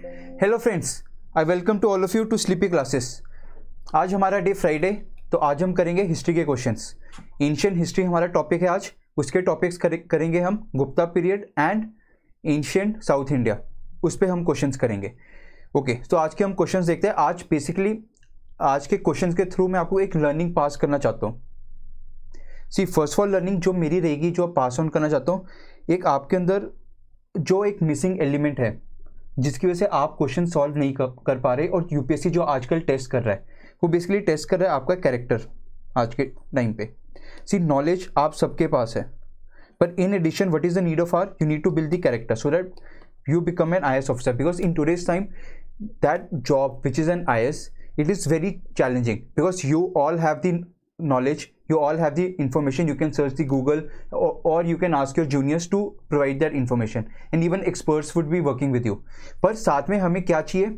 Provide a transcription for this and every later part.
Hello friends, I welcome to all of you to sleepy classes. आज हमारा day Friday, तो आज हम करेंगे हिस्ट्री के क्वेश्चंस। एंशिएंट हिस्ट्री हमारा टॉपिक है आज। उसके टॉपिक्स करेंगे हम Gupta period and ancient south India, उस पर हम क्वेश्चंस करेंगे। ओके, तो आज के हम क्वेश्चंस देखते हैं। आज बेसिकली आज के क्वेश्चंस के थ्रू मैं आपको एक लर्निंग पास करना चाहता हूँ। सी फर्स्ट ऑफ ऑल लर्निंग जो मेरी रहेगी, जो पास ऑन करना चाहता हूँ, एक आपके अंदर जो एक मिसिंग एलिमेंट है जिसकी वजह से आप क्वेश्चन सॉल्व नहीं कर पा रहे, और यूपीएससी जो आजकल टेस्ट कर रहा है वो बेसिकली टेस्ट कर रहा है आपका कैरेक्टर आज के टाइम पे। सी नॉलेज आप सबके पास है, पर in addition what is the need of are, you need to build the character so that you become an IAS officer, because in today's time that job which is an IAS, it is very challenging because you all have the knowledge, you all have the information, you can search the Google, or you can ask your juniors to provide that information, and even experts would be working with you। पर साथ में हमें क्या चाहिए,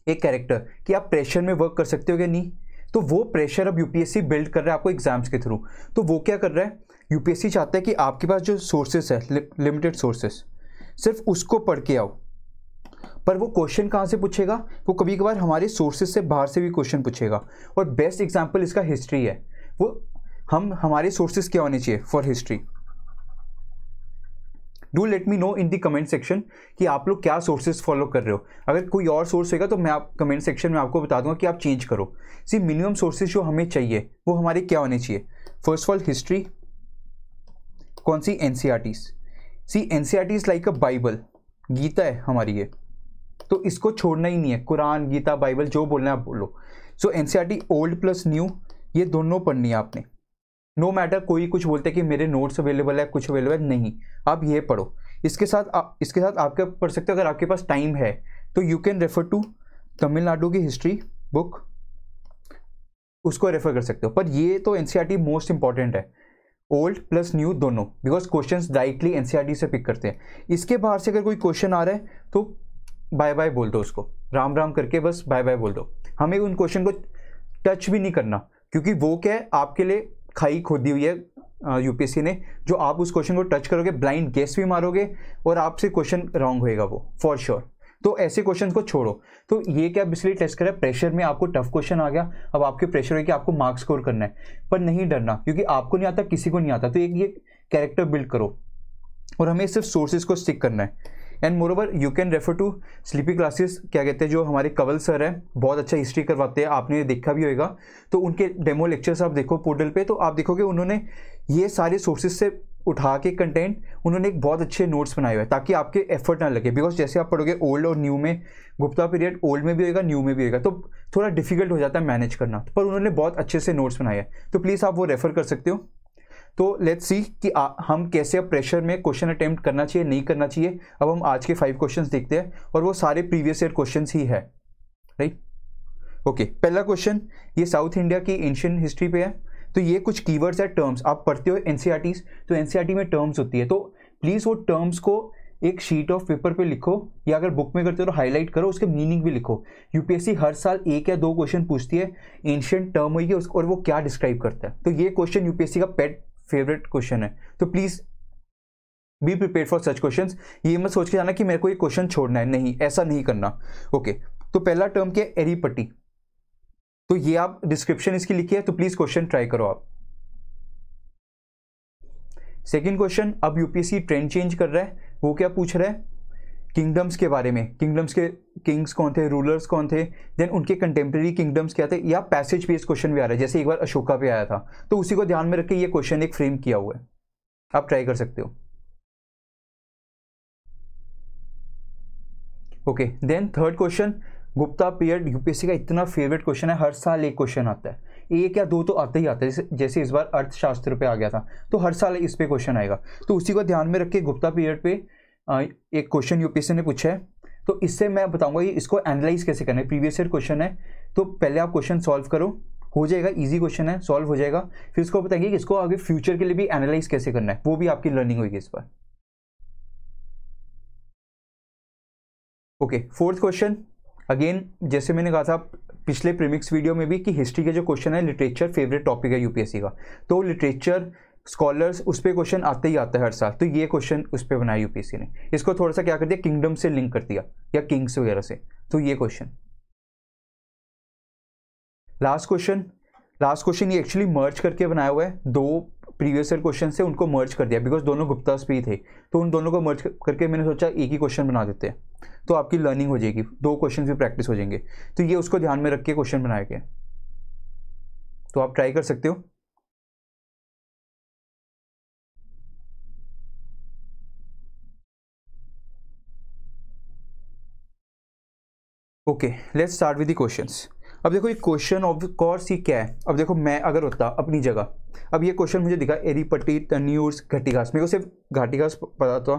एक character कि आप pressure में वर्क कर सकते हो या नहीं। तो वो प्रेशर अब यूपीएससी बिल्ड कर रहा है आपको एग्जाम्स के थ्रू। तो वो क्या कर रहा है, यूपीएससी चाहता है कि आपके पास जो सोर्सेस है, लिमिटेड सोर्सेस, सिर्फ उसको पढ़ के आओ। पर वो क्वेश्चन कहाँ से पूछेगा, वो कभी कभार हमारे सोर्सेज से बाहर से भी क्वेश्चन पूछेगा। और बेस्ट एग्जांपल इसका हिस्ट्री है। वो हमारे सोर्सेज क्या होने चाहिए for history. Do let me know in the comment section कि आप लोग क्या सोर्सेज फॉलो कर रहे हो। अगर कोई और सोर्स होगा तो मैं कमेंट सेक्शन में आपको बता दूंगा कि आप चेंज करो। सी मिनिमम सोर्सेज जो हमें चाहिए वो हमारे क्या होने चाहिए। फर्स्ट ऑफ ऑल हिस्ट्री, कौन सी, NCERTs. See NCERT is like a Bible, Gita है हमारी ये, तो इसको छोड़ना ही नहीं है। कुरान, गीता, बाइबल जो बोलना है आप बोलो। सो एनसीईआरटी ओल्ड प्लस न्यू ये दोनों पढ़नी है आपने। नो मैटर कोई कुछ बोलते हैं कि मेरे नोट्स अवेलेबल है, कुछ अवेलेबल नहीं, आप ये पढ़ो। इसके साथ आप क्या पढ़ सकते हो, अगर आपके पास टाइम है तो you can refer to Tamil Nadu की हिस्ट्री बुक, उसको रेफर कर सकते हो। पर ये तो एनसीईआरटी मोस्ट इंपॉर्टेंट है, ओल्ड प्लस न्यू दोनों, बिकॉज क्वेश्चंस डायरेक्टली एनसीईआरटी से पिक करते हैं। इसके बाहर से अगर कोई क्वेश्चन आ रहा है तो बाय बाय बोल दो, उसको राम राम करके बस बाय बाय बोल दो। हमें उन क्वेश्चन को टच भी नहीं करना, क्योंकि वो क्या है, आपके लिए खाई खोदी हुई है यूपीएससी ने। जो आप उस क्वेश्चन को टच करोगे, ब्लाइंड गेस भी मारोगे और आपसे क्वेश्चन रॉन्ग होएगा वो फॉर श्योर। तो ऐसे क्वेश्चन को छोड़ो। तो ये क्या बेसिकली टेस्ट करें, प्रेशर में आपको टफ क्वेश्चन आ गया, अब आपके प्रेशर है कि आपको मार्क्स स्कोर करना है। पर नहीं डरना, क्योंकि आपको नहीं आता, किसी को नहीं आता। तो एक ये कैरेक्टर बिल्ड करो, और हमें सिर्फ सोर्सेज को स्टिक करना है। And moreover you can refer to sleepy classes, क्या कहते हैं, जो हमारे कंवल सर है, बहुत अच्छा हिस्ट्री करवाते हैं, आपने देखा भी होगा। तो उनके डेमो लेक्चर्स आप देखो पोर्टल पे, तो आप देखोगे उन्होंने ये सारे सोर्सेज से उठा के कंटेंट, उन्होंने एक बहुत अच्छे नोट्स बनाए हुए हैं, ताकि आपके एफर्ट ना लगे। बिकॉज जैसे आप पढ़ोगे ओल्ड और न्यू में, गुप्ता पीरियड ओल्ड में भी होगा, न्यू में भी होगा, तो थोड़ा डिफिकल्ट हो जाता है मैनेज करना। पर उन्होंने बहुत अच्छे से नोट्स बनाए हैं, तो प्लीज़ आप वो रेफर कर सकते हो। तो लेट्स सी कि हम कैसे अब प्रेशर में क्वेश्चन अटेम्प्ट करना चाहिए, नहीं करना चाहिए। अब हम आज के 5 क्वेश्चंस देखते हैं, और वो सारे प्रीवियस ईयर क्वेश्चंस ही है, राइट। ओके, पहला क्वेश्चन ये साउथ इंडिया की एंशिएंट हिस्ट्री पे है। तो ये कुछ कीवर्ड्स है, टर्म्स आप पढ़ते हो एनसीईआरटीज, तो एनसीईआरटी में टर्म्स होती है। तो प्लीज़ वो टर्म्स को एक शीट ऑफ पेपर पे लिखो, या अगर बुक में करते हो तो हाईलाइट करो, उसके मीनिंग भी लिखो। यूपीएससी हर साल 1 या 2 क्वेश्चन पूछती है, एंशिएंट टर्म होगी और वो क्या डिस्क्राइब करता है। तो ये क्वेश्चन यूपीएससी का पेट फेवरेट क्वेश्चन है। तो please be prepare for such questions. ये मत सोच के जाना कि मेरे को ये क्वेश्चन छोड़ना है, नहीं, ऐसा नहीं करना। ओके, तो पहला टर्म क्या है, एरीपट्टी। तो ये आप डिस्क्रिप्शन इसकी लिखी है, तो प्लीज क्वेश्चन ट्राई करो आप। सेकंड क्वेश्चन, अब यूपीएससी ट्रेंड चेंज कर रहा है, वो क्या पूछ रहा है, किंगडम्स के बारे में। किंगडम्स के किंग्स कौन थे, रूलर्स कौन थे, देन उनके कंटेम्प्रेरी किंगडम्स क्या थे, या पैसेज बेस्ड क्वेश्चन भी आ रहा है, जैसे एक बार अशोका पे आया था। तो उसी को ध्यान में रख के ये क्वेश्चन एक फ्रेम किया हुआ है, आप ट्राई कर सकते हो। Okay, then third question, Gupta period UPSC का इतना फेवरेट क्वेश्चन है, हर साल एक क्वेश्चन आता है, 1 या 2 तो आता ही आता है। जैसे इस बार अर्थशास्त्र पे आ गया था, तो हर साल इस पे क्वेश्चन आएगा। तो उसी को ध्यान में रख के गुप्ता पीरियड पे एक क्वेश्चन यूपीएससी ने पूछा है। तो इससे मैं बताऊंगा कि इसको एनालाइज कैसे करना है। प्रीवियस ईयर क्वेश्चन है, तो पहले आप क्वेश्चन सॉल्व करो, हो जाएगा, इजी क्वेश्चन है, सॉल्व हो जाएगा। फिर इसको बताएंगे कि इसको आगे फ्यूचर के लिए भी एनालाइज कैसे करना है, वो भी आपकी लर्निंग होगी इस बार। ओके, फोर्थ क्वेश्चन, अगेन जैसे मैंने कहा था पिछले प्रीमिक्स वीडियो में भी कि हिस्ट्री के जो क्वेश्चन है, लिटरेचर फेवरेट टॉपिक है यूपीएससी का। तो लिटरेचर स्कॉलर्स उस पर क्वेश्चन आते ही आता है हर साल, तो ये क्वेश्चन उस पर बनाया यूपीएससी ने, इसको थोड़ा सा क्या कर दिया, किंगडम से लिंक कर दिया या किंग्स वगैरह से, तो ये क्वेश्चन। लास्ट क्वेश्चन ये एक्चुअली मर्ज करके बनाया हुआ है, दो प्रीवियस ईयर क्वेश्चन से उनको मर्ज कर दिया, बिकॉज दोनों गुप्तास पे ही थे, तो उन दोनों को मर्ज करके मैंने सोचा एक ही क्वेश्चन बना देते हैं, तो आपकी लर्निंग हो जाएगी, दो क्वेश्चन भी प्रैक्टिस हो जाएंगे, तो ये उसको ध्यान में रख के क्वेश्चन बनाया गया, तो आप ट्राई कर सकते हो। Okay, let's start with the questions. अब देखो ये क्वेश्चन ऑफ कोर्स ये क्या है, अब देखो मैं अगर होता अपनी जगह, अब ये क्वेश्चन मुझे दिखा एरीपट्टी तन्यूर्स घाटीघास, मेरे को सिर्फ घाटीघास पता था,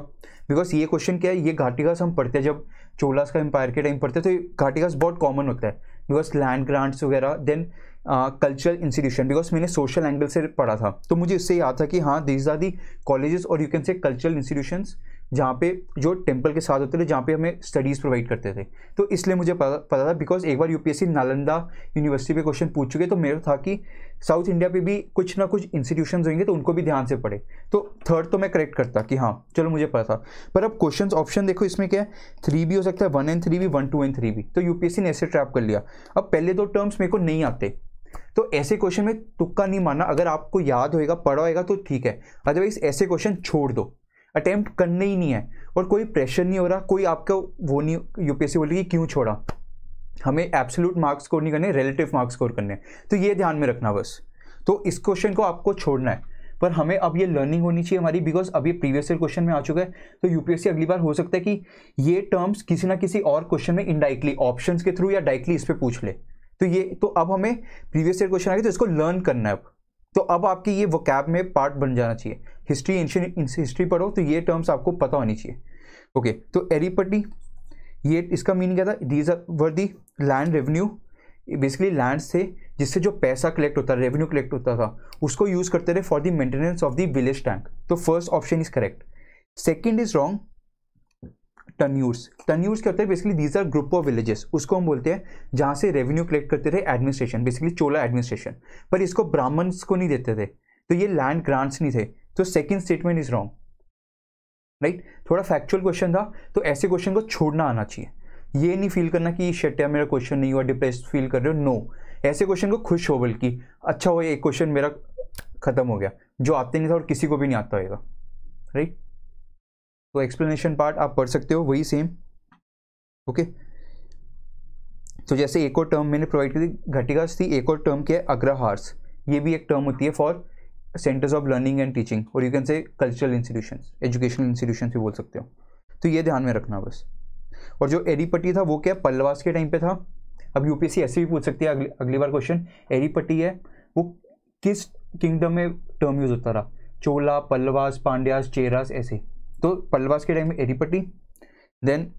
बिकॉज ये क्वेश्चन क्या है, ये घाटीघास हम पढ़ते हैं जब चोलास का एम्पायर के टाइम पढ़ते हैं, तो ये घाटीघास बहुत कॉमन होता है, बिकॉज लैंड ग्रांट्स वगैरह, देन कल्चरल इंस्टीट्यूशन, बिकॉज मैंने सोशल एंगल से पढ़ा था, तो मुझे इससे याद था कि हाँ दीज आर दी कॉलेजेस और you can say cultural institutions, जहाँ पे जो टेम्पल के साथ होते थे, जहाँ पे हमें स्टडीज़ प्रोवाइड करते थे, तो इसलिए मुझे पता था, बिकॉज एक बार यूपीएससी नालंदा यूनिवर्सिटी पे क्वेश्चन पूछ चुके, तो मेरा था कि साउथ इंडिया पे भी कुछ ना कुछ इंस्टीट्यूशंस होंगे, तो उनको भी ध्यान से पढ़े, तो थर्ड तो मैं करेक्ट करता कि हाँ चलो मुझे पता था, पर अब क्वेश्चन ऑप्शन देखो इसमें क्या है, 3 भी हो सकता है, 1 and 3 भी, 1 2 and 3 भी, तो यूपीएससी ने ऐसे ट्रैप कर लिया। अब पहले दो टर्म्स मेरे को नहीं आते, तो ऐसे क्वेश्चन में तुक्का नहीं मारना, अगर आपको याद होएगा पढ़ा होएगा तो ठीक है, अदरवाइज ऐसे क्वेश्चन छोड़ दो, अटेम्प्ट करने ही नहीं है, और कोई प्रेशर नहीं हो रहा, कोई आपका वो नहीं, यूपीएससी बोल रही कि क्यों छोड़ा, हमें एब्सोल्यूट मार्क्स स्कोर नहीं करने, रिलेटिव मार्क्स स्कोर करने, तो ये ध्यान में रखना बस, तो इस क्वेश्चन को आपको छोड़ना है, पर हमें अब ये लर्निंग होनी चाहिए हमारी, बिकॉज अब ये प्रीवियस ईयर क्वेश्चन में आ चुका है, तो यूपीएससी अगली बार हो सकता है कि ये टर्म्स किसी ना किसी और क्वेश्चन में इनडायरेक्टली ऑप्शंस के थ्रू या डायरेक्टली इस पर पूछ ले, तो ये तो अब हमें प्रीवियस ईयर क्वेश्चन आ गया, तो इसको लर्न करना है अब, तो अब आपकी ये वोकैब में पार्ट बन जाना चाहिए, हिस्ट्री एंशिएंट हिस्ट्री पढ़ो तो ये टर्म्स आपको पता होनी चाहिए। ओके, तो एरीपट्टी, ये इसका मीनिंग क्या था, these were the land revenue, basically lands थे जिससे जो पैसा कलेक्ट होता, रेवेन्यू कलेक्ट होता था, उसको यूज करते थे for the maintenance of the village tank, तो first option is correct. Second is wrong, tenures क्या होता है, basically these are group of villages, उसको हम बोलते हैं जहां से रेवेन्यू कलेक्ट करते थे एडमिनिस्ट्रेशन, बेसिकली चोला एडमिनिस्ट्रेशन, पर इसको ब्राह्मण्स को नहीं देते थे, तो ये लैंड ग्रांट्स नहीं थे, तो second statement is wrong, right. थोड़ा फैक्चुअल क्वेश्चन था, तो ऐसे क्वेश्चन को छोड़ना आना चाहिए, ये नहीं फील करना कि शिट यार मेरा क्वेश्चन नहीं हुआ, डिप्रेस्ड फील कर रहे हो, नो, ऐसे क्वेश्चन को खुश हो, बल्कि अच्छा हो एक क्वेश्चन मेरा खत्म हो गया, जो आते नहीं था और किसी को भी नहीं आता होगा, राइट। तो एक्सप्लेनेशन पार्ट आप पढ़ सकते हो वही सेम। ओके, तो जैसे एक और टर्म मैंने प्रोवाइड की थी घटिकास थी, एक और टर्म क्या है अग्रहार्स, ये भी एक टर्म होती है for centres of learning and teaching, और you can say cultural institutions, educational institutions भी बोल सकते हो, तो ये ध्यान में रखना बस। और जो एरीपट्टी था वो क्या पल्लवास के टाइम पे था, अब यूपीएससी ऐसे भी पूछ सकती है अगली बार क्वेश्चन, एरीपट्टी है वो किस किंगडम में टर्म यूज होता रहा, चोला, पल्लवास, पांड्यास, चेरास, ऐसे, तो पल्लवास के टाइम में एरीपट्टी, देन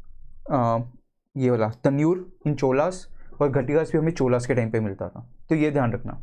ये वाला तन्यूर इन चोलास, और घटिकास भी हमें चोलास के टाइम पे मिलता था, तो ये ध्यान रखना।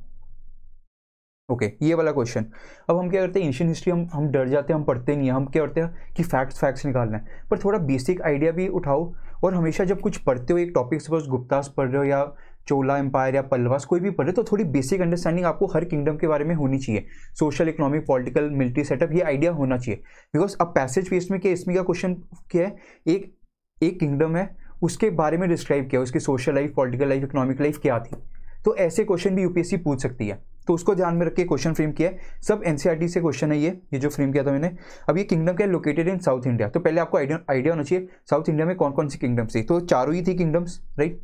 ओके, ये वाला क्वेश्चन। अब हम क्या करते हैं, एंशिएंट हिस्ट्री हम डर जाते हैं, हम पढ़ते नहीं हैं, हम क्या करते हैं कि फैक्ट्स निकालना है, पर थोड़ा बेसिक आइडिया भी उठाओ, और हमेशा जब कुछ पढ़ते हो एक टॉपिक, सपोज गुप्तास पढ़ रहे हो या चोला एम्पायर या पल्लवास कोई भी पढ़ रहे हो, तो थोड़ी बेसिक अंडरस्टैंडिंग आपको हर किंगडम के बारे में होनी चाहिए, social, economic, political, military setup, ये आइडिया होना चाहिए, बिकॉज अब पैसेज बेस में क्या, इसमें क्या क्वेश्चन क्या है, एक किंगडम है उसके बारे में डिस्क्राइब किया, उसकी social life, political life, economic life क्या थी, तो ऐसे क्वेश्चन भी यूपीएससी पूछ सकती है, तो उसको ध्यान में रख के क्वेश्चन फ्रेम किया है, सब एनसीईआरटी से क्वेश्चन है ये जो फ्रेम किया था मैंने। अब ये किंगडम क्या है, लोकेटेड इन साउथ इंडिया, तो पहले आपको आइडिया होना चाहिए साउथ इंडिया में कौन कौन सी किंगडम्स थी, तो चारों ही थी किंगडम्स, राइट।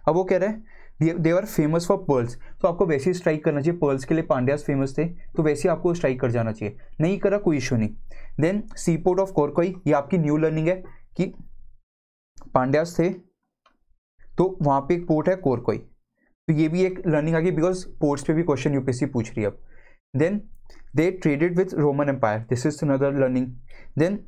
अब वो कह रहे हैं they are famous for pearls, तो आपको वैसे ही स्ट्राइक करना चाहिए, पर्ल्स के लिए पांड्यास फेमस थे, तो वैसे आपको स्ट्राइक कर जाना चाहिए, नहीं करा कोई इशू नहीं। Then sea port of Korkai, ये आपकी न्यू लर्निंग है कि पांड्यास थे तो वहां पे एक पोर्ट है कोरकोई, तो ये भी एक लर्निंग आ गई, बिकॉज पोर्ट्स पे भी क्वेश्चन यूपीएससी पूछ रही है अब। Then they traded with Roman empire, this is another learning. देन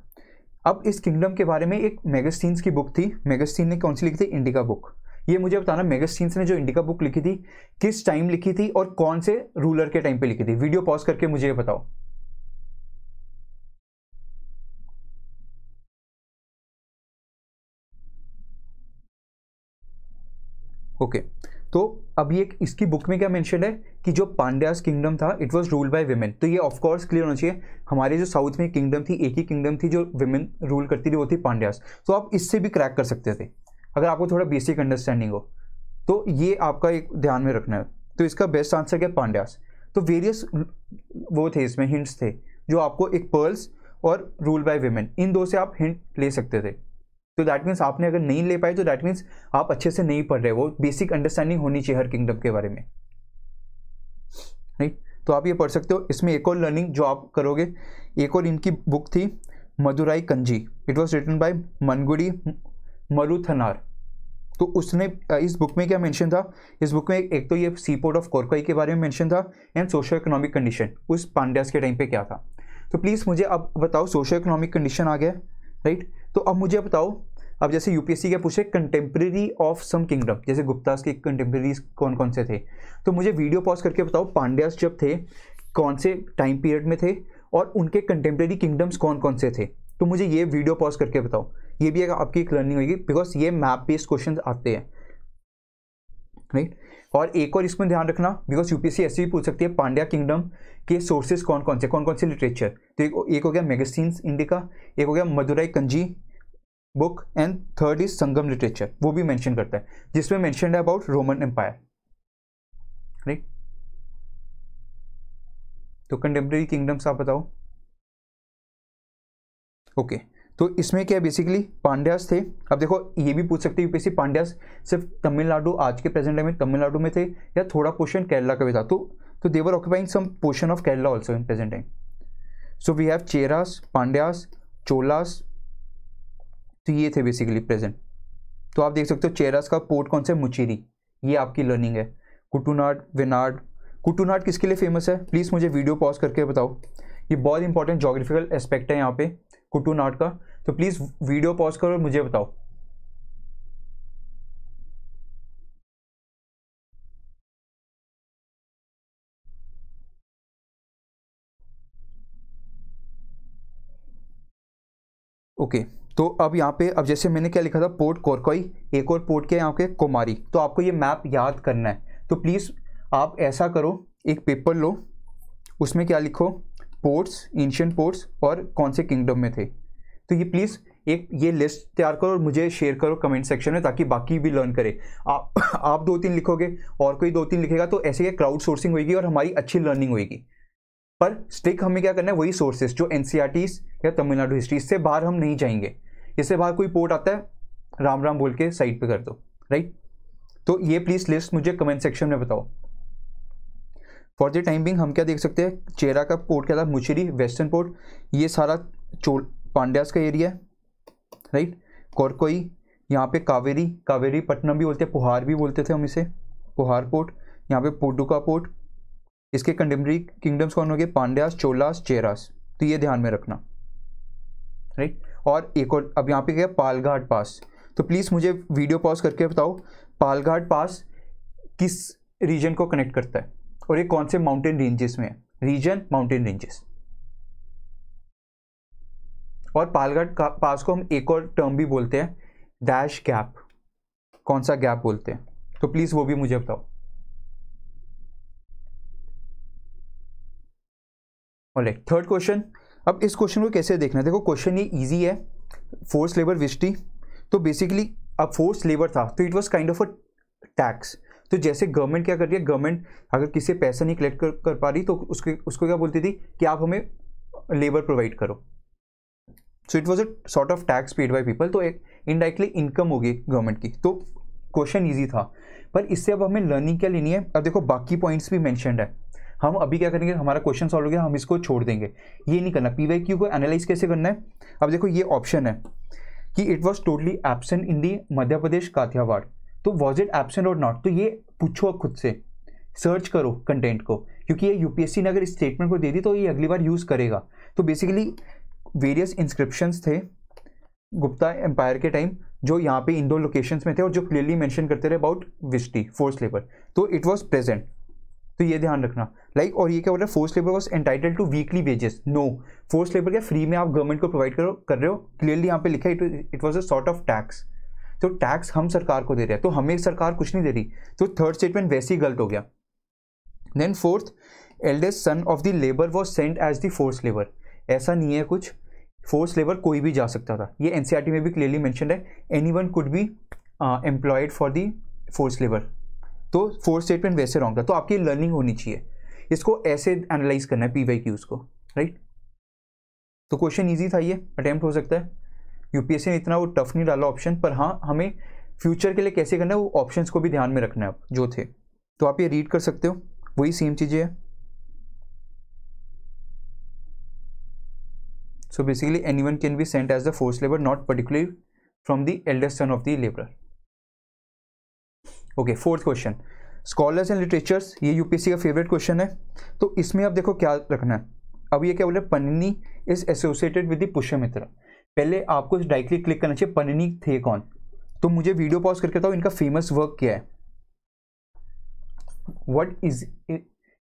अब इस किंगडम के बारे में एक मेगास्टीन्स की बुक थी, मेगास्टीन ने कौन सी लिखी थी, इंडिका बुक, ये मुझे बताना मेगास्टीन्स ने जो इंडिका बुक लिखी थी किस टाइम लिखी थी और कौन से रूलर के टाइम पे लिखी थी, वीडियो पॉज करके मुझे ये बताओ। ओके, तो अभी एक इसकी बुक में क्या मेंशन है कि जो पांड्यास किंगडम था it was ruled by women. तो ये ऑफ कोर्स क्लियर होना चाहिए, हमारे जो साउथ में किंगडम थी, एक ही किंगडम थी जो विमेन रूल करती थी, वो थी पांड्यास। तो आप इससे भी क्रैक कर सकते थे अगर आपको थोड़ा बेसिक अंडरस्टैंडिंग हो, तो ये आपका एक ध्यान में रखना है। तो इसका बेस्ट आंसर क्या, पांड्यास। तो वेरियस वो थे इसमें हिंट्स थे जो आपको एक पर्ल्स और रूल बाय विमेन, इन दो से आप हिंट ले सकते थे। तो दैट मीन्स आपने अगर नहीं ले पाए तो दैट मीन्स आप अच्छे से नहीं पढ़ रहे, वो बेसिक अंडरस्टैंडिंग होनी चाहिए हर किंगडम के बारे में, राइट। तो आप ये पढ़ सकते हो। इसमें एक और लर्निंग जो आप करोगे, एक और इनकी बुक थी मदुराई कंजी, इट वॉज रिटन बाय मनगुडी मरुथनार। तो उसने इस बुक में क्या मेंशन था, इस बुक में एक तो ये सी पोर्ट ऑफ कोरकोई के बारे में मेंशन था एंड सोशो इकोनॉमिक कंडीशन उस पांड्यास के टाइम पे क्या था। तो प्लीज़ मुझे अब बताओ, सोशो इकोनॉमिक कंडीशन आ गया, राइट। तो अब मुझे बताओ, अब जैसे यूपीएससी क्या पूछे कंटेम्प्रेरी ऑफ सम किंगडम, जैसे गुप्तास के कंटेम्प्रेरीज कौन कौन से थे, तो मुझे वीडियो पॉज करके बताओ पांड्यास जब थे कौन से टाइम पीरियड में थे और उनके कंटेम्प्रेरी किंगडम्स कौन कौन से थे। तो मुझे ये वीडियो पॉज करके बताओ, ये भी आपकी एक लर्निंग होगी बिकॉज ये मैप बेस्ड क्वेश्चन आते हैं, राइट। और एक और इसमें ध्यान रखना बिकॉज यूपीएससी ऐसे भी पूछ सकती है पांड्या किंगडम के सोर्सेज कौन कौन से लिटरेचर। तो एक हो गया मेगस्टीन्स इंडिका, एक हो गया Madurai Kanchi book and third is Sangam literature, वो भी मेंशन करता है जिसमें मेंशन है अबाउट रोमन एम्पायर, राइट। तो कंटेम्प्रेरी किंगडम्स आप बताओ। ओके तो इसमें क्या बेसिकली पांड्यास थे। अब देखो ये भी पूछ सकते हैं यूपीएससी पांड्यास सिर्फ तमिलनाडु आज के प्रेजेंट टाइम में तमिलनाडु में थे या थोड़ा पोर्शन केरला का भी था। तो they were occupying some portion of Kerala also in present time. So we have Cheras, Pandyas, Cholas, तो ये थे बेसिकली प्रेजेंट। तो आप देख सकते हो चेरास का पोर्ट कौन सा है, मुचेरी, ये आपकी लर्निंग है। कुटुनाड, वेनाड, कुटुनाड किसके लिए फेमस है प्लीज़ मुझे वीडियो पॉज करके बताओ, ये बहुत इंपॉर्टेंट जोग्राफिकल एस्पेक्ट है यहाँ पे कुटुनाड का। तो प्लीज़ वीडियो पॉज करो और मुझे बताओ। ओके तो अब यहाँ पे अब जैसे मैंने क्या लिखा था पोर्ट कोरकोई, एक और पोर्ट क्या है यहाँ के कोमारी। तो आपको ये मैप याद करना है। तो प्लीज़ आप ऐसा करो, एक पेपर लो, उसमें क्या लिखो पोर्ट्स, एंशिएंट पोर्ट्स और कौन से किंगडम में थे। तो ये प्लीज़ एक ये लिस्ट तैयार करो और मुझे शेयर करो कमेंट सेक्शन में ताकि बाकी भी लर्न करें। आप 2-3 लिखोगे और कोई 2-3 लिखेगा तो ऐसे ये क्राउड सोर्सिंग होगी और हमारी अच्छी लर्निंग होगी। पर स्टिक हमें क्या करना है, वही सोर्सेस जो एनसीईआरटीज या तमिलनाडु हिस्ट्री, इससे बाहर हम नहीं जाएंगे। इससे बाहर कोई पोर्ट आता है राम राम बोल के साइड पे कर दो, राइट। तो ये प्लीज़ लिस्ट मुझे कमेंट सेक्शन में बताओ। फॉर द टाइम बिंग हम क्या देख सकते हैं, चेरा का पोर्ट क्या था, मुचेरी वेस्टर्न पोर्ट, ये सारा पांड्यास का एरिया है, राइट। कोरकोई, यहाँ पे कावेरी, कावेरी पट्टनम भी बोलते हैं, पुहार भी बोलते थे हम इसे, पुहार पोर्ट। यहाँ पे पोडुका पोर्ट, इसके कंटेम्प्रेरी किंगडम्स कौन हो गए, पांड्यास, चोलास, चेरास। तो ये ध्यान में रखना, राइट। और एक और अब यहाँ पे क्या पालघाट पास। तो प्लीज़ मुझे वीडियो पॉज करके बताओ पालघाट पास किस रीजन को कनेक्ट करता है और ये कौन से माउंटेन रेंजेस में है, रीजन माउंटेन रेंजेस। और पालघाट पास को हम एक और टर्म भी बोलते हैं डैश गैप, कौन सा गैप बोलते हैं, तो प्लीज़ वो भी मुझे बताओ। Alright, third question. अब इस क्वेश्चन को कैसे देखना है, देखो क्वेश्चन ये इजी है, फोर्स लेबर विस्टी। तो बेसिकली अब फोर्स लेबर था तो it was kind of a tax. तो जैसे गवर्नमेंट क्या कर रही है, गवर्नमेंट अगर किसी पैसा नहीं कलेक्ट कर पा रही तो उसको क्या बोलती थी कि आप हमें लेबर प्रोवाइड करो। So it was a sort of tax paid by people, तो एक इनडायरेक्टली इनकम होगी गवर्नमेंट की। तो क्वेश्चन ईजी था, पर इससे अब हमें लर्निंग क्या लेनी है। अब देखो बाकी पॉइंट्स भी मैंशनड है, हम अभी क्या करेंगे, हमारा क्वेश्चन सॉल्व हो गया, हम इसको छोड़ देंगे, ये नहीं करना। पीवाईक्यू को एनालाइज कैसे करना है, अब देखो ये ऑप्शन है कि it was totally absent in the Madhya Pradesh Kathiawar. तो वॉज इट एब्सेंट और नॉट, तो ये पूछो खुद से, सर्च करो कंटेंट को, क्योंकि ये यूपीएससी ने अगर इस स्टेटमेंट को दे दी तो ये अगली बार यूज़ करेगा। तो बेसिकली वेरियस इंस्क्रिप्शंस थे गुप्ता एम्पायर के टाइम जो यहाँ पे इन दो लोकेशंस में थे और जो क्लियरली मेंशन करते रहे अबाउट विस्टी फोर्स लेबर, तो इट वाज प्रेजेंट। तो ये ध्यान रखना, लाइक और ये क्या बोल रहा है, force labour was entitled to weekly wages. No, force labour क्या फ्री में आप गवर्नमेंट को प्रोवाइड कर रहे हो, क्लियरली यहाँ पे लिखा है it was a sort of tax. तो टैक्स हम सरकार को दे रहे हैं, तो हमें सरकार कुछ नहीं दे रही, तो थर्ड स्टेटमेंट वैसे ही गलत हो गया। Then fourth, eldest son of the labour was sent as the force labour, ऐसा नहीं है कुछ, फोर्स लेबर कोई भी जा सकता था, ये एनसीईआरटी में भी क्लियरली मेंशन्ड है, anyone could be employed for the force labour, तो फोर्थ स्टेटमेंट वैसे रॉन्ग था। तो आपकी लर्निंग होनी चाहिए, इसको ऐसे एनालाइज करना है PYQs को, राइट। तो क्वेश्चन इजी था, ये अटेम्प्ट हो सकता है, यूपीएससी ने इतना वो टफ नहीं डाला ऑप्शन, पर हाँ हमें फ्यूचर के लिए कैसे करना है वो ऑप्शंस को भी ध्यान में रखना है अब जो थे। तो आप ये रीड कर सकते हो, वही सेम चीज़ें हैं। So basically anyone can be sent as the force labour, not particularly from the eldest son of the labourer. Okay, fourth question, scholars and literatures, ये यूपीएससी का फेवरेट क्वेश्चन है। तो इसमें अब देखो क्या रखना है, अब ये क्या बोल रहे हैं, Panini is associated with the Pushyamitra. पहले आपको डायरेक्टली क्लिक करना चाहिए पन्निनी थे कौन, तो मुझे वीडियो पॉज करके बताओ इनका फेमस वर्क क्या है, what is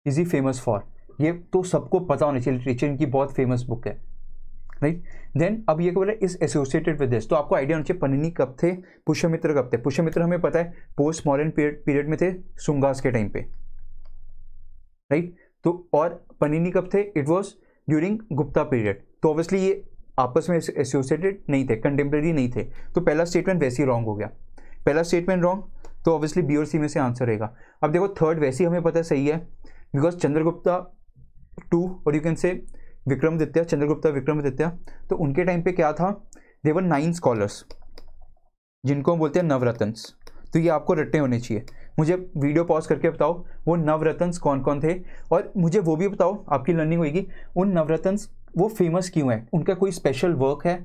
he famous for, ये तो सबको पता होना चाहिए, लिटरेचर इनकी बहुत फेमस बुक है, राइट। देन अब ये क्या बोल रहा है, इज एसोसिएटेड विद दिस, तो आपको आइडिया होना चाहिए पन्निनी कब थे, पुष्यमित्र कब थे। पुष्यमित्र हमें पता है पोस्ट मॉडर्न पीरियड में थे, शुंगास के टाइम पे, राइट। तो और पन्निनी कब थे, it was during Gupta period, तो ऑब्वियसली ये आपस में एसोसिएटेड नहीं थे, कंटेम्प्रेरी नहीं थे, तो पहला स्टेटमेंट वैसे ही रॉन्ग हो गया, पहला स्टेटमेंट रॉन्ग, तो ऑब्वियसली बी और सी में से आंसर रहेगा। अब देखो थर्ड वैसे ही हमें पता है सही है, बिकॉज चंद्रगुप्ता टू और यू कैन से विक्रमादित्य, चंद्रगुप्ता विक्रमादित्य, तो उनके टाइम पे क्या था, देवर 9 स्कॉलर्स जिनको हम बोलते हैं नवरत्न्स, तो ये आपको रट्टे होने चाहिए। मुझे वीडियो पॉज करके बताओ वो नवरत्न्स कौन कौन थे, और मुझे वो भी बताओ, आपकी लर्निंग होगी उन नवरत्न्स वो फेमस क्यों है, उनका कोई स्पेशल वर्क है।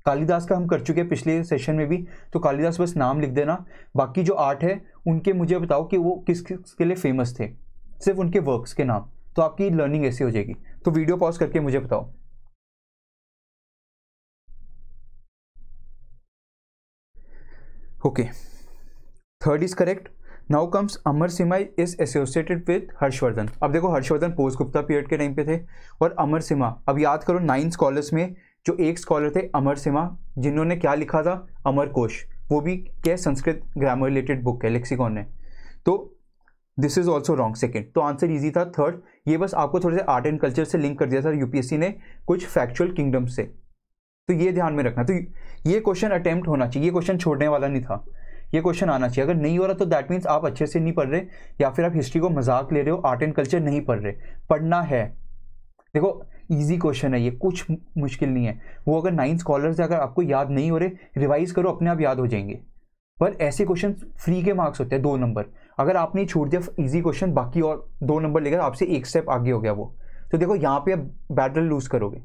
कालिदास का हम कर चुके हैं पिछले सेशन में भी, तो कालिदास बस नाम लिख देना, बाकी जो आर्ट है उनके मुझे बताओ कि वो किस किस के लिए फेमस थे, सिर्फ उनके वर्क्स के नाम, तो आपकी लर्निंग ऐसी हो जाएगी। तो वीडियो पॉज करके मुझे बताओ। Okay, third is correct. Now comes Amar Simha is associated with Harshvardhan. अब देखो हर्षवर्धन पोस्ट गुप्ता पीरियड के टाइम पे थे, और अमर सिम्हा, अब याद करो 9 स्कॉलर्स में जो एक स्कॉलर थे अमर सिम्हा, जिन्होंने क्या लिखा था, अमर कोश, वो भी क्या संस्कृत ग्रामर रिलेटेड बुक है, लेक्सिकॉन है, तो this is also wrong second, तो आंसर ईजी था थर्ड। ये बस आपको थोड़े से आर्ट एंड कल्चर से लिंक कर दिया था यूपीएससी ने कुछ फैक्चुअल किंगडम से, तो ये ध्यान में रखना। तो ये क्वेश्चन अटेम्प्ट होना चाहिए, ये क्वेश्चन छोड़ने वाला नहीं था, ये क्वेश्चन आना चाहिए। अगर नहीं हो रहा तो दैट मीन्स आप अच्छे से नहीं पढ़ रहे, या फिर आप हिस्ट्री को मजाक ले रहे हो, आर्ट एंड कल्चर नहीं पढ़ रहे, पढ़ना है। देखो इजी क्वेश्चन है ये, कुछ मुश्किल नहीं है, वो अगर 9 स्कॉलर्स अगर आपको याद नहीं हो रहे, रिवाइज करो, अपने आप याद हो जाएंगे। पर ऐसे क्वेश्चन फ्री के मार्क्स होते हैं 2 नंबर, अगर आपने छोड़ दिया इजी क्वेश्चन, बाकी और 2 नंबर लेकर आपसे एक स्टेप आगे हो गया वो, तो देखो यहाँ पे आप बैटल लूज करोगे।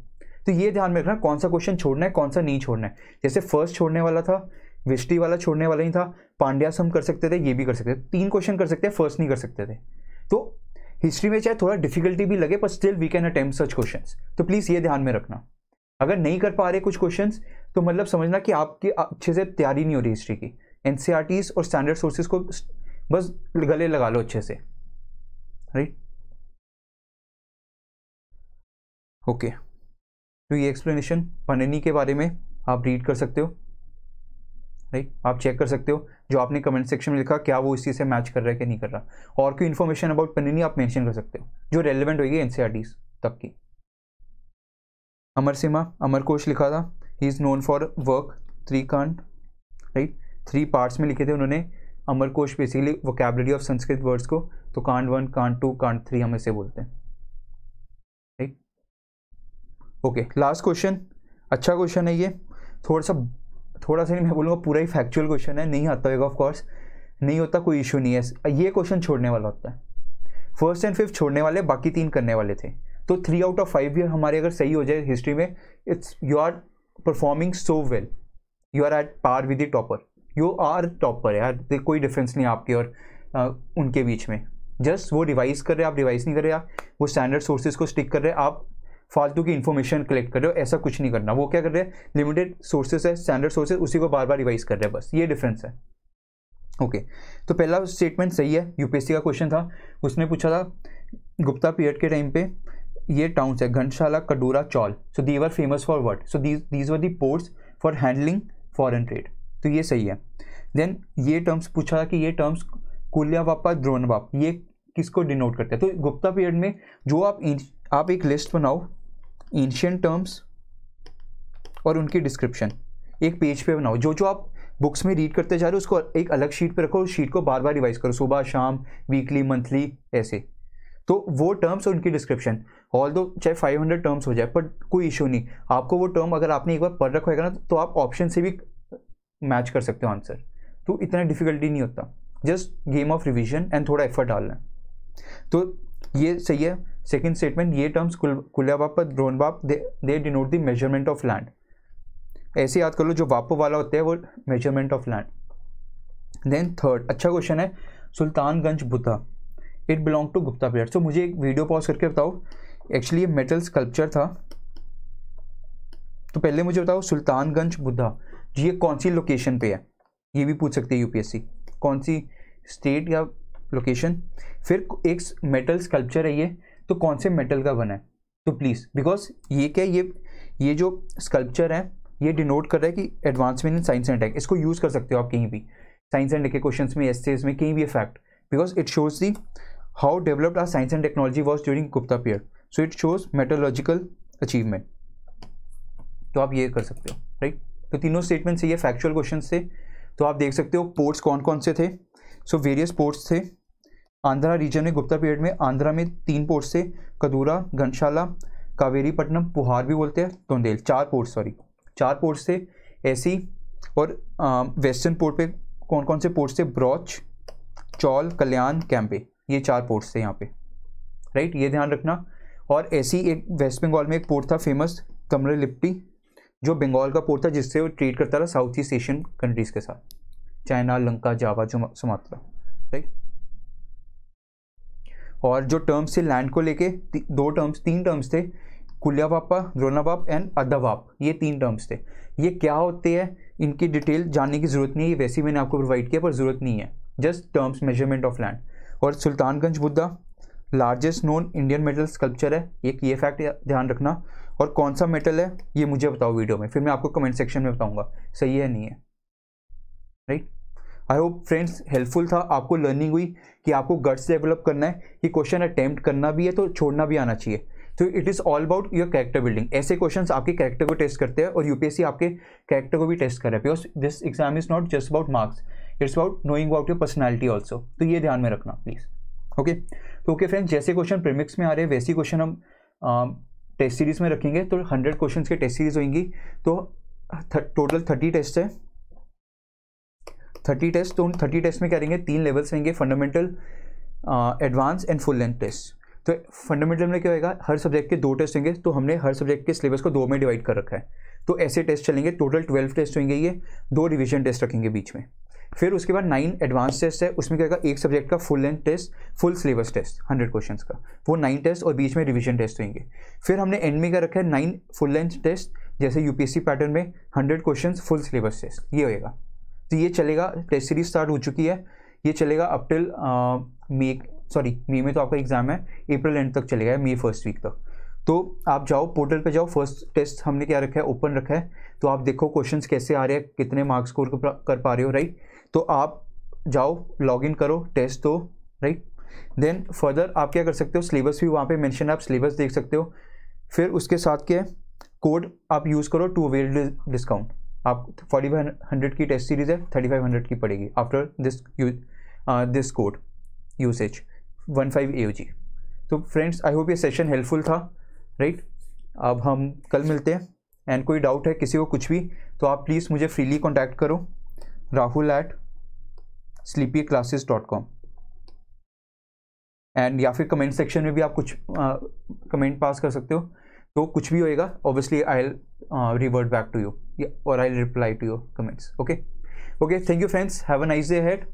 तो ये ध्यान में रखना कौन सा क्वेश्चन छोड़ना है, कौन सा नहीं छोड़ना है। जैसे फर्स्ट छोड़ने वाला था, विष्टि वाला छोड़ने वाला ही था, पांड्यास हम कर सकते थे, ये भी कर सकते थे, 3 क्वेश्चन कर सकते हैं, फर्स्ट नहीं कर सकते थे। तो हिस्ट्री में चाहे थोड़ा डिफिकल्टी भी लगे, पर still we can attempt such questions, तो प्लीज ये ध्यान में रखना। अगर नहीं कर पा रहे कुछ क्वेश्चंस, तो मतलब समझना कि आपकी अच्छे से तैयारी नहीं हो रही हिस्ट्री की। एनसीईआरटीज और स्टैंडर्ड सोर्सेज को बस गले लगा लो अच्छे से, राइट। ओके, तो ये एक्सप्लेनेशन पन्निनी के बारे में आप रीड कर सकते हो, राइट। आप चेक कर सकते हो जो आपने कमेंट सेक्शन में लिखा, क्या वो इसी से मैच कर रहा है कि नहीं कर रहा, और कोई इन्फॉर्मेशन अबाउट पन्निनी आप मेंशन कर सकते हो जो रेलेवेंट होगी एनसीईआरटीज तक की। अमर सिम्हा, अमर कोश लिखा था, he is known for work 3 कांड, राइट, 3 पार्ट्स में लिखे थे उन्होंने। अमर कोश basically vocabulary of Sanskrit words को, तो कांड 1, कांड 2, कांड 3 हम इसे बोलते हैं, राइट। ओके, लास्ट क्वेश्चन, अच्छा क्वेश्चन है ये, थोड़ा सा नहीं मैं बोलूँगा पूरा ही फैक्चुअल क्वेश्चन है, नहीं आता होगा ऑफकोर्स, नहीं होता कोई इशू नहीं है। ये क्वेश्चन छोड़ने वाला होता है, फर्स्ट एंड फिफ्थ छोड़ने वाले, बाकी 3 करने वाले थे। तो 3 आउट ऑफ 5 भी हमारे अगर सही हो जाए हिस्ट्री में, it's you are performing so well, you are at par with the topper, you are topper यार, कोई डिफरेंस नहीं आपके और उनके बीच में। जस्ट वो रिवाइज कर रहे हैं, आप रिवाइज नहीं कर रहे, आप वो स्टैंडर्ड सोर्सेज को स्टिक कर रहे हैं, आप फालतू की इन्फॉर्मेशन कलेक्ट कर रहे हो, ऐसा कुछ नहीं करना। वो क्या कर रहे हैं, लिमिटेड सोर्सेज है, स्टैंडर्ड सोर्सेज, उसी को बार बार रिवाइज कर रहे हैं, बस ये डिफरेंस है। ओके, तो पहला स्टेटमेंट सही है, यूपीएससी का क्वेश्चन था, उसने पूछा था गुप्ता पीरियड के टाइम पे ये टाउन्स है Ghantashala, Kadura, Chaul, so they were famous for what, so these were the ports for handling foreign trade, तो ये सही है। देन ये टर्म्स पूछा कि ये टर्म्स कुल्यावापा द्रोणवाप ये किसको डिनोट करते हैं। तो गुप्ता पीरियड में जो आप एक लिस्ट बनाओ एंशिएंट टर्म्स और उनकी डिस्क्रिप्शन एक पेज पे बनाओ, जो जो आप बुक्स में रीड करते जा रहे हो उसको एक अलग शीट पे रखो, उस शीट को बार बार रिवाइज करो, सुबह शाम, वीकली, मंथली, ऐसे। तो वो टर्म्स और उनकी डिस्क्रिप्शन, ऑल दो चाहे 500 टर्म्स हो जाए पर कोई इशू नहीं, आपको वो टर्म अगर आपने एक बार पढ़ रखा होगा ना तो आप ऑप्शन से भी मैच कर सकते हो आंसर, तो इतना डिफिकल्टी नहीं होता, just game of revision and थोड़ा एफर्ट डालना है। तो ये सही है। सेकेंड स्टेटमेंट, ये terms Kulyavapa Dronavapa they denote the measurement of land, ऐसे याद कर लो, जो वापो वाला होता है वो measurement of land. Then third अच्छा क्वेश्चन है, Sultanganj Buddha it belong to Gupta period. So मुझे एक वीडियो पॉज करके बताओ, एक्चुअली ये मेटल स्कल्पचर था, तो पहले मुझे बताओ सुल्तानगंज बुद्धा ये कौन सी लोकेशन पे है, ये भी पूछ सकते हैं यूपीएससी, कौन सी स्टेट या लोकेशन। फिर एक मेटल स्कल्पचर है ये, तो कौन से मेटल का बना है, तो प्लीज़ बिकॉज ये क्या ये जो स्कल्पचर है ये डिनोट कर रहा है कि advancement in science and tech, इसको यूज़ कर सकते हो आप कहीं भी, साइंस एंड टेक के क्वेश्चंस में, एस्सेज में, कहीं भी fact, because it shows the how developed are science and technology was during Gupta period, so it shows metallurgical achievement, तो आप ये कर सकते हो, राइट। तो तीनों स्टेटमेंट से ये फैक्चुअल क्वेश्चन थे, तो आप देख सकते हो पोर्ट्स कौन कौन से थे। सो वेरियस पोर्ट्स थे आंध्रा रीजन में, गुप्ता पीरियड में आंध्रा में 3 पोर्ट्स थे, कदूरा, घनशाला, कावेरीपट्टनम, पुहार भी बोलते हैं, तोंदेल, 4 पोर्ट्स थे ऐसी। और वेस्टर्न पोर्ट पे कौन कौन से पोर्ट्स थे, ब्रॉच, चौल, कल्याण, कैंपे, ये 4 पोर्ट्स थे यहाँ पे, राइट, ये ध्यान रखना। और ऐसी एक वेस्ट बंगाल में एक पोर्ट था फेमस, कमरलिप्टी, जो बंगाल का पोर्ट था जिससे वो ट्रेड करता था साउथ ईस्ट एशियन कंट्रीज के साथ, चाइना, लंका, जावा, जो सुमात्रा, राइट। और जो टर्म्स थे लैंड को लेके 3 टर्म्स थे, कुल्यावापा, द्रोणवाप एंड अद्धावाप, ये 3 टर्म्स थे। ये क्या होते हैं इनकी डिटेल जानने की जरूरत नहीं है, ये वैसे ही मैंने आपको प्रोवाइड किया पर जरूरत नहीं है, just terms, measurement of land. और Sultanganj Buddha largest known Indian metal sculpture है, एक ये फैक्ट ध्यान रखना। और कौन सा मेटल है ये मुझे बताओ वीडियो में, फिर मैं आपको कमेंट सेक्शन में बताऊंगा सही है नहीं है, right. I hope friends helpful था, आपको लर्निंग हुई कि आपको गट्स डेवलप करना है, कि क्वेश्चन अटेम्प्ट करना भी है तो छोड़ना भी आना चाहिए। तो it is all about your character building, ऐसे क्वेश्चंस आपके कैरेक्टर को टेस्ट करते हैं और यूपीएससी आपके कैरेक्टर को भी टेस्ट कर रहा है, because this exam is not just about marks, it's about knowing about your personality also, तो ये ध्यान में रखना प्लीज़। ओके, तो ओके फ्रेंड्स, जैसे क्वेश्चन प्रीमिक्स में आ रहे हैं वैसे क्वेश्चन हम टेस्ट सीरीज में रखेंगे, तो 100 क्वेश्चन की टेस्ट सीरीज होंगी, तो टोटल 30 टेस्ट है, 30 टेस्ट। तो उन 30 टेस्ट में क्या रहेंगे, 3 लेवल्स रहेंगे, fundamental, advance and full length test. तो फंडामेंटल में क्या होगा, हर सब्जेक्ट के 2 टेस्ट होंगे, तो हमने हर सब्जेक्ट के सिलेबस को 2 में डिवाइड कर रखा है, तो ऐसे टेस्ट चलेंगे, टोटल 12 टेस्ट होंगे, ये 2 रिवीजन टेस्ट रखेंगे बीच में। फिर उसके बाद 9 एडवांस टेस्ट है, उसमें क्या होगा, एक सब्जेक्ट का full length test, full syllabus test 100 question का, वो 9 टेस्ट और बीच में रिवीजन टेस्ट होंगे। फिर हमने एंड में क्या रखा है, 9 फुल लेंथ टेस्ट, जैसे यूपीएससी पैटर्न में 100 क्वेश्चन फुल सिलेबस टेस्ट, ये होएगा। तो ये चलेगा, टेस्ट सीरीज स्टार्ट हो चुकी है, ये चलेगा अप टिल मई में तो आपका एग्जाम है, अप्रैल एंड तक चलेगा, मई फर्स्ट वीक तक। तो आप जाओ पोर्टल पे जाओ, फर्स्ट टेस्ट हमने क्या रखा है, ओपन रखा है, तो आप देखो क्वेश्चंस कैसे आ रहे हैं, कितने मार्क्स स्कोर कर पा रहे हो, राइट। तो आप जाओ लॉगिन करो, टेस्ट दो, राइट। देन फर्दर आप क्या कर सकते हो, सिलेबस भी वहाँ पे मेंशन है, आप सिलेबस देख सकते हो। फिर उसके साथ क्या है, कोड आप यूज़ करो टू अवेल डिस्काउंट, आप 4500 की टेस्ट सीरीज है, 3500 की पड़ेगी after this code usage 15 AOG। तो फ्रेंड्स आई होप ये सेशन हेल्पफुल था, राइट। अब हम कल मिलते हैं, एंड कोई डाउट है किसी को कुछ भी तो आप प्लीज़ मुझे फ्रीली कॉन्टैक्ट करो, rahul@sleepyclasses.com, एंड या फिर कमेंट सेक्शन में भी आप कुछ कमेंट पास कर सकते हो, तो कुछ भी होएगा obviously I will revert back to you और I will reply to your comments. Okay, thank you friends, have a nice day ahead.